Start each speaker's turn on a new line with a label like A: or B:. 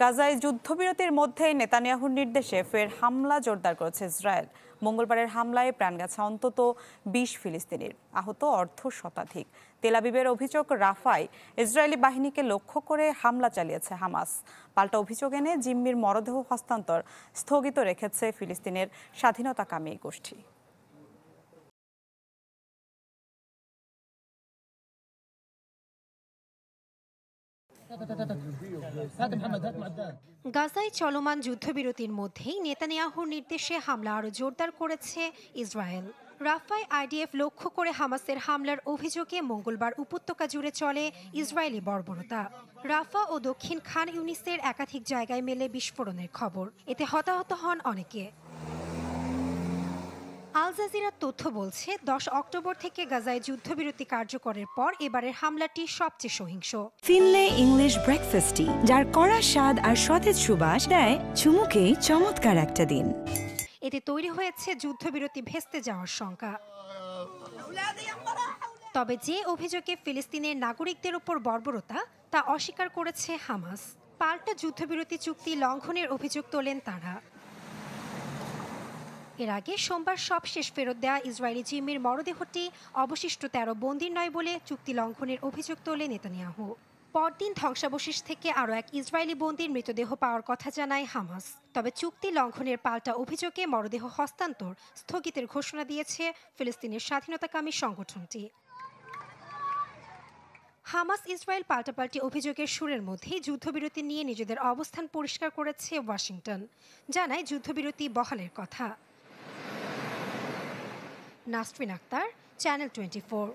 A: গাজায় যুদ্ধবিরতির মধ্যেই নেতানিয়াহুর নির্দেশে ফের হামলা জোরদার করেছে ইসরায়েল। মঙ্গলবারের হামলায় প্রাণ গেছে অন্তত ২০ ফিলিস্তিনির, আহত অর্ধ শতাধিক। তেল আবিবের অভিযোগ, রাফায় ইসরায়েলি বাহিনীকে লক্ষ্য করে হামলা চালিয়েছে হামাস। পাল্টা অভিযোগ এনে জিম্মির মরদেহ হস্তান্তর স্থগিত রেখেছে ফিলিস্তিনের স্বাধীনতাকামী গোষ্ঠী।
B: গাজায় চলমান যুদ্ধবিরতির মধ্যেই নেতানিয়াহুর নির্দেশে হামলা আরও জোরদার করেছে ইসরায়েল। রাফায় আইডিএফ লক্ষ্য করে হামাসের হামলার অভিযোগে মঙ্গলবার উপত্যকা জুড়ে চলে ইসরায়েলি বর্বরতা। রাফা ও দক্ষিণ খান ইউনিসের একাধিক জায়গায় মেলে বিস্ফোরণের খবর, এতে হতাহত হন অনেকে। আল জাজিরার তথ্য বলছে, ১০ অক্টোবর থেকে গাজায় যুদ্ধবিরতি কার্যকরের পর এবারের হামলাটি সবচেয়ে সহিংস।
C: ফিনলে ইংলিশ ব্রেকফাস্টটি, যার কড়া স্বাদ আর সতেজ সুবাস দেয় চুমুকে চমৎকার একটা দিন।
B: এতে তৈরি হয়েছে যুদ্ধবিরতি ভেস্তে যাওয়ার শঙ্কা। তবে যে অভিযোগে ফিলিস্তিনের নাগরিকদের উপর বর্বরতা, তা অস্বীকার করেছে হামাস। পাল্টা যুদ্ধবিরতি চুক্তি লঙ্ঘনের অভিযোগ তোলেন তারা। এর আগে সোমবার সবশেষ ফেরত দেয়া ইসরায়েলি জিম্মির মরদেহটি অবশিষ্ট ১৩ বন্দীর নয় বলে চুক্তি লঙ্ঘনের অভিযোগ তোলে নেতানিয়াহু। পরদিন ধ্বংসাবশেষ থেকে আরও এক ইসরায়েলি বন্দীর মৃতদেহ পাওয়ার কথা জানায় হামাস। তবে চুক্তি লঙ্ঘনের পাল্টা অভিযোগে মরদেহ হস্তান্তর স্থগিতের ঘোষণা দিয়েছে ফিলিস্তিনের স্বাধীনতাকামী সংগঠনটি। হামাস ইসরায়েল পাল্টাপাল্টি অভিযোগের সুরের মধ্যেই যুদ্ধবিরতি নিয়ে নিজেদের অবস্থান পরিষ্কার করেছে ওয়াশিংটন, জানায় যুদ্ধবিরতি বহালের কথা। নাসরিন আক্তার, চ্যানেল 24।